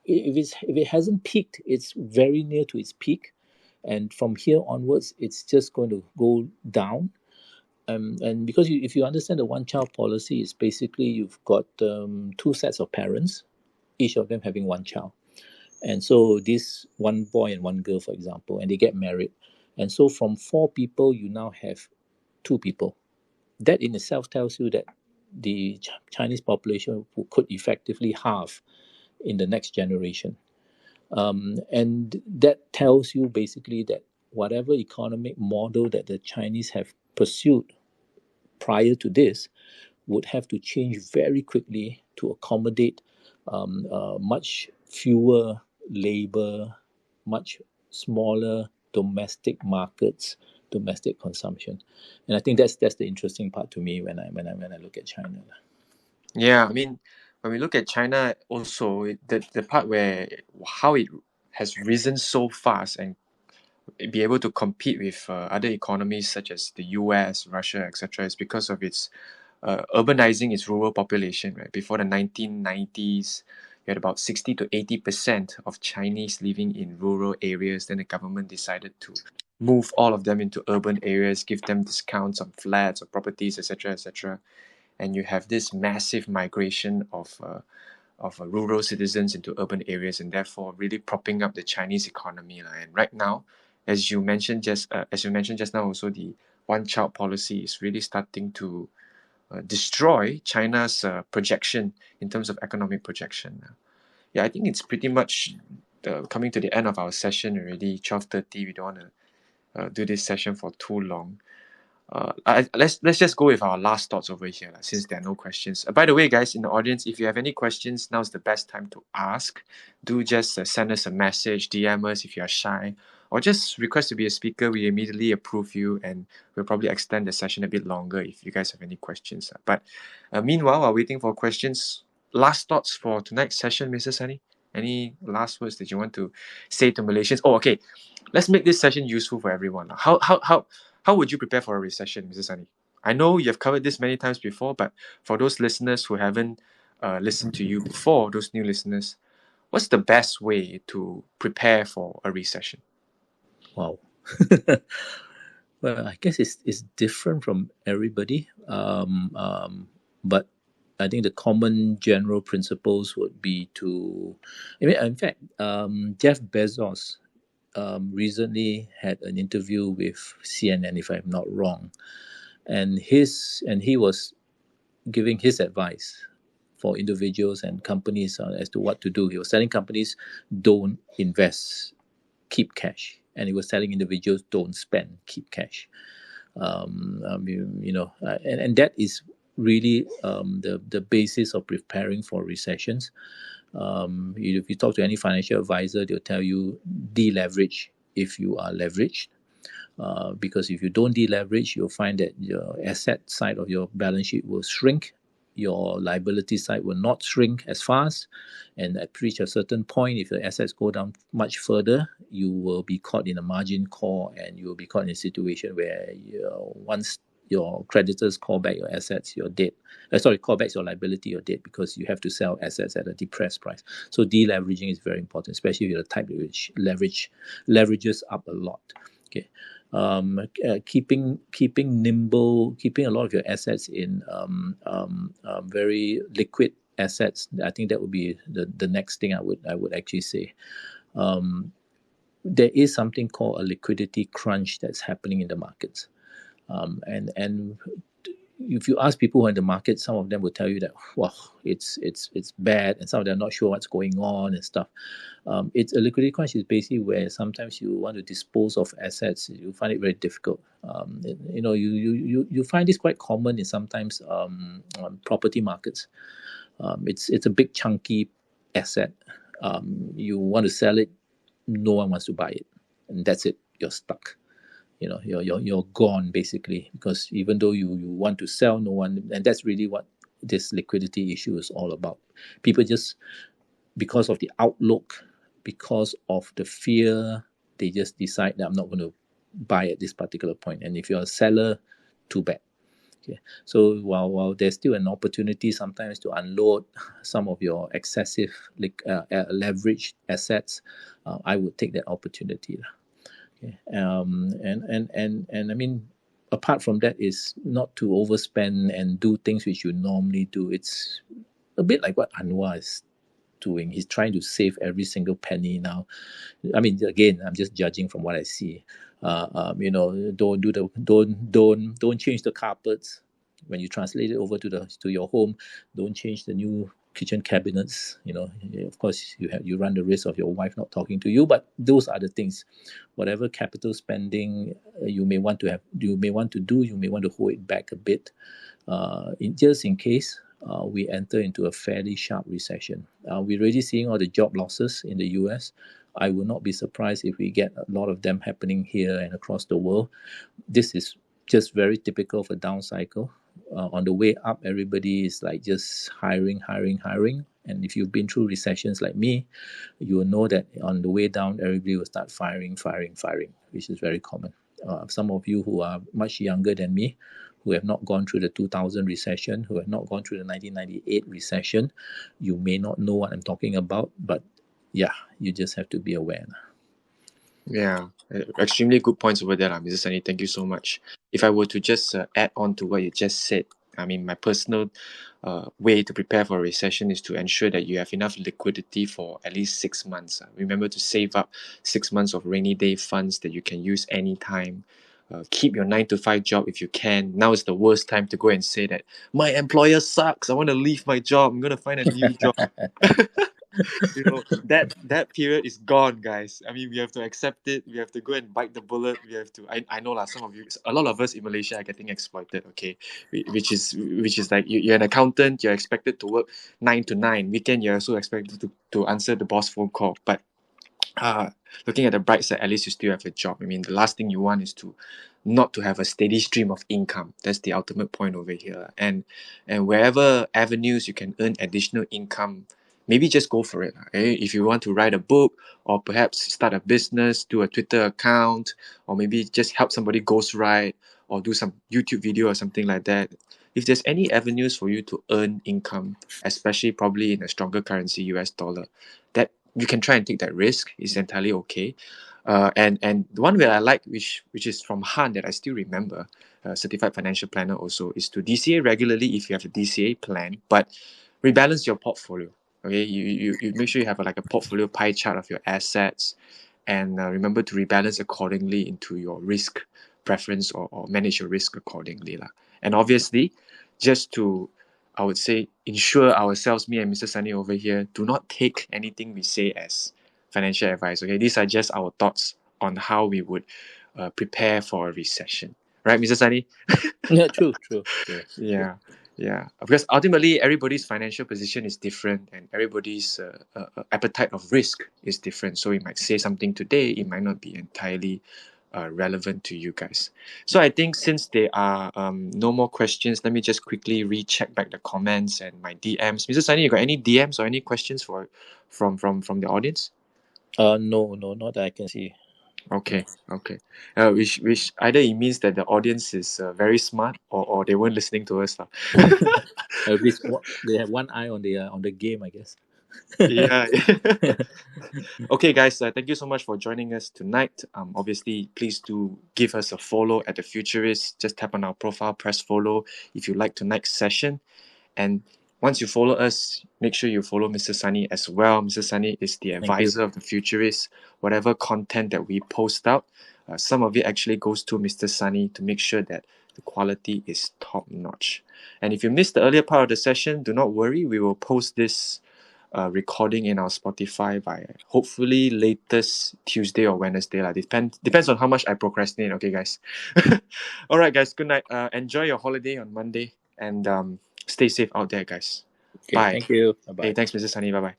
it hasn't peaked, it's very near to its peak, and from here onwards, it's just going to go down. And because if you understand the one-child policy, it's basically you've got two sets of parents, each of them having one child. And so this one boy and one girl, for example, and they get married. And so from 4 people, you now have 2 people. That in itself tells you that the Chinese population could effectively halve in the next generation. And that tells you basically that whatever economic model that the Chinese have pursued prior to this would have to change very quickly to accommodate much fewer labor, much smaller domestic markets, domestic consumption, and I think that's the interesting part to me when I look at China. Yeah, I mean, when we look at China, also the part where how it has risen so fast and be able to compete with other economies such as the US, Russia, etc., is because of its urbanizing its rural population. Right before the 1990s, you had about 60 to 80% of Chinese living in rural areas. Then the government decided to move all of them into urban areas, give them discounts on flats or properties, etc., etc. And you have this massive migration of rural citizens into urban areas, and therefore really propping up the Chinese economy. And right now, as you mentioned just now, also the one-child policy is really starting to destroy China's projection in terms of economic projection. Yeah, I think it's pretty much coming to the end of our session already. 12:30. We don't want to do this session for too long. Let's just go with our last thoughts over here, since there are no questions. By the way, guys in the audience, if you have any questions, now's the best time to ask. Do just send us a message, DM us if you are shy, or just request to be a speaker. We immediately approve you, and we'll probably extend the session a bit longer if you guys have any questions. But meanwhile, while waiting for questions, last thoughts for tonight's session, Mr. Sani? Any last words that you want to say to Malaysians? Oh, okay. Let's make this session useful for everyone. How would you prepare for a recession, Mrs. Sani? I know you've covered this many times before, but for those listeners who haven't listened to you before, those new listeners, what's the best way to prepare for a recession? Wow. Well, I guess it's different from everybody, but I think the common general principles would be to, I mean, in fact, Jeff Bezos recently had an interview with CNN, if I'm not wrong, and he was giving his advice for individuals and companies as to what to do. He was telling companies, don't invest, keep cash, and he was telling individuals, don't spend, keep cash. And that is really the basis of preparing for recessions. If you talk to any financial advisor, they'll tell you deleverage if you are leveraged. Because if you don't deleverage, you'll find that your asset side of your balance sheet will shrink. Your liability side will not shrink as fast. And at reach a certain point, if your assets go down much further, you will be caught in a margin call, and you will be caught in a situation where once your creditors call back your assets, you're dead. Call back your liability, you're dead, because you have to sell assets at a depressed price. So deleveraging is very important, especially if you're the type which leverages up a lot. Okay. Keeping nimble, keeping a lot of your assets in very liquid assets. I think that would be the next thing I would actually say. There is something called a liquidity crunch that's happening in the markets, and if you ask people who are in the market, some of them will tell you that, well, it's bad, and some of them are not sure what's going on and stuff. It's a liquidity crunch is basically where sometimes you want to dispose of assets, you find it very difficult. You find this quite common in sometimes property markets. It's a big chunky asset. You want to sell it, no one wants to buy it, and that's it. You're stuck. You're gone basically, because even though you want to sell, no one, and that's really what this liquidity issue is all about. People just, because of the outlook, because of the fear, they just decide that I'm not going to buy at this particular point. And if you're a seller, too bad. Okay. So while there's still an opportunity sometimes to unload some of your excessive leveraged assets, I would take that opportunity. Okay. And I mean, apart from that, is not to overspend and do things which you normally do. It's a bit like what Anwar is doing. He's trying to save every single penny now. I mean, again, I'm just judging from what I see. Don't change the carpets. when you translate it over to your home, don't change the new kitchen cabinets. Of course, you run the risk of your wife not talking to you, but those are the things. Whatever capital spending you may want to have, you may want to hold it back a bit, just in case we enter into a fairly sharp recession. We're already seeing all the job losses in the US. I will not be surprised if we get a lot of them happening here and across the world. This is just very typical of a down cycle. On the way up, everybody is like just hiring. And if you've been through recessions like me, you will know that on the way down, everybody will start firing, which is very common. Some of you who are much younger than me, who have not gone through the 2000 recession, who have not gone through the 1998 recession, you may not know what I'm talking about, but yeah, you just have to be aware. Yeah, extremely good points over there, Mr. Sani. Thank you so much. If I were to just add on to what you just said, I mean, my personal way to prepare for a recession is to ensure that you have enough liquidity for at least 6 months. Remember to save up 6 months of rainy day funds that you can use anytime. Keep your 9 to 5 job if you can. Now is the worst time to go and say that my employer sucks. I want to leave my job. I'm going to find a new job. That period is gone, guys. I mean, we have to accept it. We have to go and bite the bullet. We have to. I know lah. Some of you, a lot of us in Malaysia are getting exploited. Okay, which is like you're an accountant. You're expected to work 9 to 9. Weekend, you're also expected to answer the boss phone call. But looking at the bright side, at least you still have a job. I mean, the last thing you want is to not to have a steady stream of income. That's the ultimate point over here. And wherever avenues you can earn additional income, maybe just go for it. If you want to write a book, or perhaps start a business, do a Twitter account, or maybe just help somebody ghostwrite, or do some YouTube video or something like that. If there's any avenues for you to earn income, especially probably in a stronger currency, US dollar, that you can try and take that risk, is entirely okay. And the one that I like, which is from Han, that I still remember, certified financial planner also, is to DCA regularly if you have a DCA plan, but rebalance your portfolio. Okay, you make sure you have a portfolio pie chart of your assets, and remember to rebalance accordingly into your risk preference, or manage your risk accordingly lah. And obviously, just to, I would say, ensure ourselves, me and Mr. Sani over here, do not take anything we say as financial advice. Okay, these are just our thoughts on how we would prepare for a recession, right, Mr. Sani? Yeah, true. Yeah, because ultimately everybody's financial position is different, and everybody's appetite of risk is different. So you might say something today, it might not be entirely relevant to you guys. So I think since there are no more questions, let me just quickly recheck back the comments and my DMs. Mr. Sani, you got any DMs or any questions from the audience? No, not that I can see. Okay. Which either it means that the audience is very smart, or they weren't listening to us. At least they have one eye on the game, I guess. Yeah. Okay, guys, thank you so much for joining us tonight. Obviously, please do give us a follow at the Futurist. Just tap on our profile, press follow if you like tonight's session. And once you follow us, make sure you follow Mr. Sani as well. Mr. Sani is the advisor of the Futurist. Whatever content that we post out, some of it actually goes to Mr. Sani to make sure that the quality is top notch. And if you missed the earlier part of the session, do not worry. We will post this recording in our Spotify by hopefully latest Tuesday or Wednesday. Depends on how much I procrastinate. Okay, guys. All right, guys. Good night. Enjoy your holiday on Monday, and stay safe out there, guys. Okay, Bye. thank you. Bye-bye. Hey, thanks, Mr. Sani. Bye-bye.